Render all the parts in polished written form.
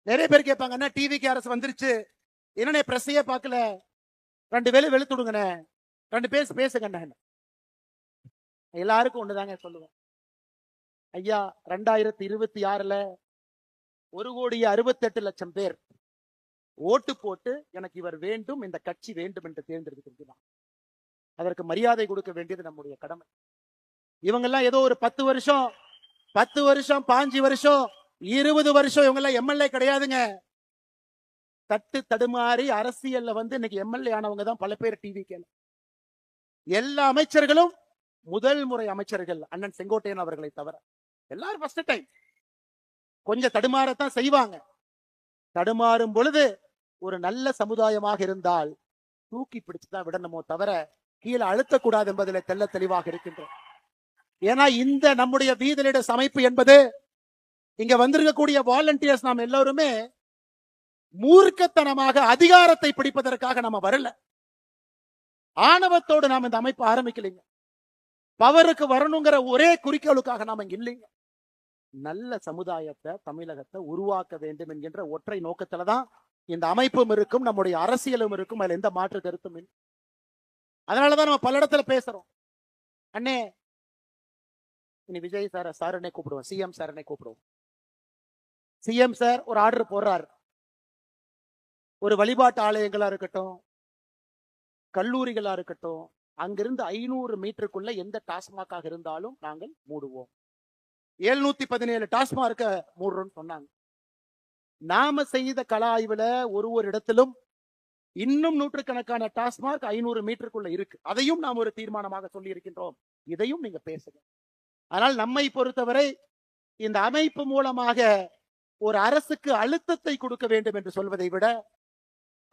நிறைய பேர் கேட்பாங்க, அண்ணா டிவிக்கு அரசு வந்துருச்சு, என்னன்னே பிரஸ்ஸையே பார்க்கல, 2 வேலை வெளுத்து விடுங்கண்ணே, 2 பேர் பேசுங்கண்ணே. எல்லாருக்கும் ஒண்ணுதாங்க சொல்லுவேன். ஐயா 2026ல 1,68,00,000 பேர் ஓட்டு போட்டு எனக்கு இவர் வேண்டும், இந்த கட்சி வேண்டும் என்று தேர்ந்தெடுத்திருக்கிறார். அதற்கு மரியாதை கொடுக்க வேண்டியது நம்முடைய கடமை. இவங்கெல்லாம் ஏதோ ஒரு 10 வருஷம் 5 வருஷம் 20 வருஷம் இவங்க எல்லாம் எம்எல்ஏ கிடையாதுங்க. தட்டு தடுமாறி அரசியல்ல இன்னைக்கு எம்எல்ஏ ஆனவங்க தான் பல பேர். டிவி எல்லா அமைச்சர்களும் முதல் முறை அமைச்சர்கள் அண்ணன் செங்கோட்டையன் அவர்களை தவிர எல்லாரும் ஃபர்ஸ்ட் டைம். கொஞ்சம் தடுமாறத்தான் செய்வாங்க. தடுமாறும் பொழுது ஒரு நல்ல சமுதாயமாக இருந்தால் தூக்கி பிடிச்சுதான் விடணுமோ தவிர கீழே அழுத்தக்கூடாது என்பதில் தெல்ல தெளிவாக இருக்கின்றோம். ஏன்னா இந்த நம்முடைய வீதலிட அமைப்பு என்பது இங்க வந்திருக்கக்கூடிய வாலண்டியர்ஸ் நாம் எல்லாருமே மூர்க்கத்தனமாக அதிகாரத்தை பிடிப்பதற்காக நம்ம வரல. ஆணவத்தோடு நாம் இந்த அமைப்பு ஆரம்பிக்கலைங்க. பவருக்கு வரணுங்கிற ஒரே குறிக்கோளுக்காக நாம இங்க இல்லைங்க. நல்ல சமுதாயத்தை தமிழகத்தை உருவாக்க வேண்டும் என்கின்ற ஒற்றை நோக்கத்துலதான் இந்த அமைப்பும் இருக்கும், நம்முடைய அரசியலும் இருக்கும். அதுல எந்த மாற்று கருத்தும் இல்லை. அதனாலதான் நம்ம பல இடத்துல பேசுறோம். அண்ணே இனி விஜய் சார் என்னை கூப்பிடுவோம், சிஎம் சார் என்னை கூப்பிடுவோம். சிஎம் சார் ஒரு ஆர்டர் போடுறாரு. ஒரு வழிபாட்டு ஆலயங்களா இருக்கட்டும், கல்லூரிகளா இருக்கட்டும், அங்கிருந்து 500 மீட்டருக்குள்ள எந்த டாஸ்மாகாக இருந்தாலும் நாங்கள் மூடுவோம். 717 டாஸ்மார்க்க மூடுறோம்னு சொன்னாங்க. நாம செய்த கள ஆய்வுல ஒரு இடத்திலும் இன்னும் நூற்றுக்கணக்கான டாஸ்மாக் 500 மீட்டருக்குள்ள இருக்கு. அதையும் நாம் ஒரு தீர்மானமாக சொல்லி இருக்கின்றோம். இதையும் நீங்க பேசுங்க. ஆனால் நம்மை பொறுத்தவரை இந்த அமைப்பு மூலமாக ஒரு அரசுக்கு அழுத்தத்தை கொடுக்க வேண்டும் என்று சொல்வதை விட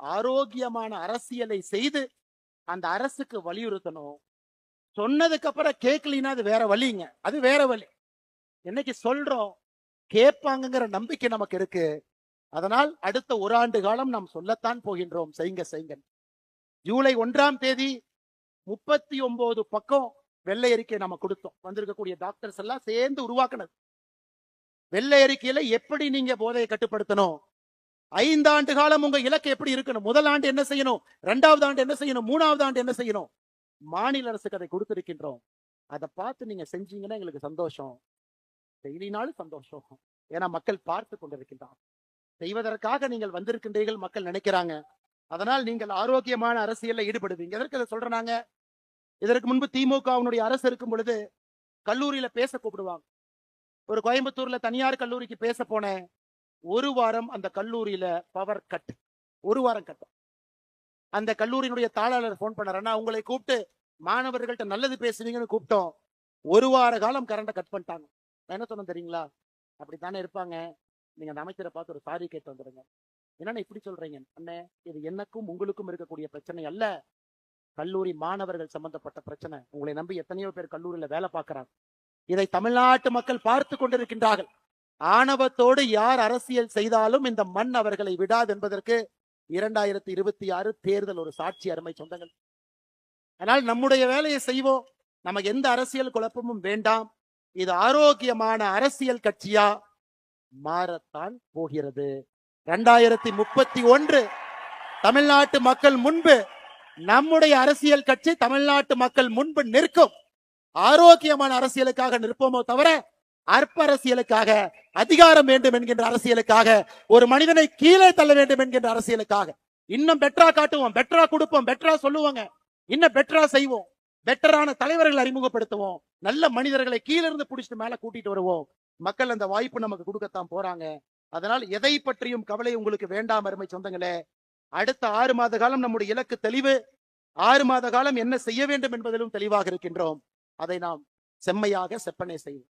ஆரோக்கியமான அரசியலை செய்து அந்த அரசுக்கு வலியுறுத்தணும். சொன்னதுக்கு அப்புறம் கேட்கலினா அது வேற வழிங்க, அது வேற வழி. என்னைக்கு சொல்றோம் கேட்பாங்கிற நம்பிக்கை நமக்கு இருக்கு. அதனால் அடுத்த 1 ஆண்டு காலம் நாம் சொல்லத்தான் போகின்றோம், செய்யுங்க. ஜூலை 1ஆம் தேதி 39 பக்கம் வெள்ளை அறிக்கை நம்ம கொடுத்தோம். வந்திருக்கக்கூடிய டாக்டர்ஸ் எல்லாம் சேர்ந்து உருவாக்குனது. வெள்ளை அறிக்கையில எப்படி நீங்க போதையை கட்டுப்படுத்தணும், 5 ஆண்டு காலம் உங்க இலக்கு எப்படி இருக்கணும், முதல் ஆண்டு என்ன செய்யணும், 2வது ஆண்டு என்ன செய்யணும், 3வது ஆண்டு என்ன செய்யணும், மாநில அரசுக்கு அதை கொடுத்திருக்கின்றோம். அதை பார்த்து நீங்க செஞ்சீங்கன்னா எங்களுக்கு சந்தோஷம், டெய்லினாலும் சந்தோஷம். ஏன்னா மக்கள் பார்த்து கொண்டிருக்கின்றார். செய்வதற்காக நீங்கள் வந்திருக்கின்றீர்கள், மக்கள் நினைக்கிறாங்க. அதனால் நீங்கள் ஆரோக்கியமான அரசியல்ல ஈடுபடுவீங்க. எதற்கு அதை சொல்றாங்க? இதற்கு முன்பு திமுகவினுடைய அரசு இருக்கும் பொழுது கல்லூரியில பேச கூப்பிடுவாங்க. ஒரு கோயம்புத்தூர்ல தனியார் கல்லூரிக்கு பேச போனேன். 1 வாரம் அந்த கல்லூரியில பவர் கட், 1 வாரம் கட். அந்த கல்லூரியினுடைய தாளாளர் போன் பண்ணாரு, உங்களை கூப்பிட்டு மாணவர்கள்ட்ட நல்லது பேசுவீங்கன்னு கூப்பிட்டோம், 1 வார காலம் கரண்ட கட் பண்ணிட்டாங்க. நான் என்ன சொன்னேன் தெரியுங்களா? அப்படித்தானே இருப்பாங்க, நீங்க அந்த அமைச்சரை பார்த்து ஒரு சாரி கேட்டு வந்துடுங்க. என்னன்னா இப்படி சொல்றீங்க? அண்ணே இது எனக்கும் உங்களுக்கும் இருக்கக்கூடிய பிரச்சனை அல்ல, கல்லூரி மாணவர்கள் சம்பந்தப்பட்ட பிரச்சனை. உங்களை நம்பி எத்தனையோ பேர் கல்லூரியில வேலை பார்க்கிறாங்க. இதை தமிழ்நாட்டு மக்கள் பார்த்து கொண்டிருக்கின்றார்கள். ஆணவத்தோடு யார் அரசியல் செய்தாலும் இந்த மண் அவர்களை விடாது என்பதற்கு 2026 தேர்தல் ஒரு சாட்சி. அருமை சொந்தங்கள், அதனால் நம்முடைய வேலையை செய்வோம். நமக்கு எந்த அரசியல் குழப்பமும் வேண்டாம். இது ஆரோக்கியமான அரசியல் கட்சியா மாறத்தான் போகிறது. 2031 தமிழ்நாட்டு மக்கள் முன்பு நம்முடைய அரசியல் கட்சி தமிழ்நாட்டு மக்கள் முன்பு நிற்கும். ஆரோக்கியமான அரசியலுக்காக நிற்போமோ தவிர அற்ப அரசியலுக்காக, அதிகாரம் வேண்டும் என்கின்ற அரசியலுக்காக, ஒரு மனிதனை கீழே தள்ள வேண்டும் என்கின்ற அரசியலுக்காக இன்னும் பெட்டரா காட்டுவோம், பெட்டரா கொடுப்போம், பெட்டரா சொல்லுவாங்க, இன்னும் பெட்டரா செய்வோம், பெட்டரான தலைவர்கள் அறிமுகப்படுத்துவோம், நல்ல மனிதர்களை கீழிருந்து பிடிச்சிட்டு மேல கூட்டிட்டு வருவோம். மக்கள் அந்த வாய்ப்பு நமக்கு கொடுக்கத்தான் போறாங்க. அதனால் எதை பற்றியும் கவலை உங்களுக்கு வேண்டாம் அருமை சொந்தங்களே. அடுத்த 6 மாத காலம் நம்முடைய இலக்கு தெளிவு. 6 மாத காலம் என்ன செய்ய வேண்டும் என்பதிலும் தெளிவாக இருக்கின்றோம். அதை நாம் செம்மையாக செப்பனை செய்வோம்.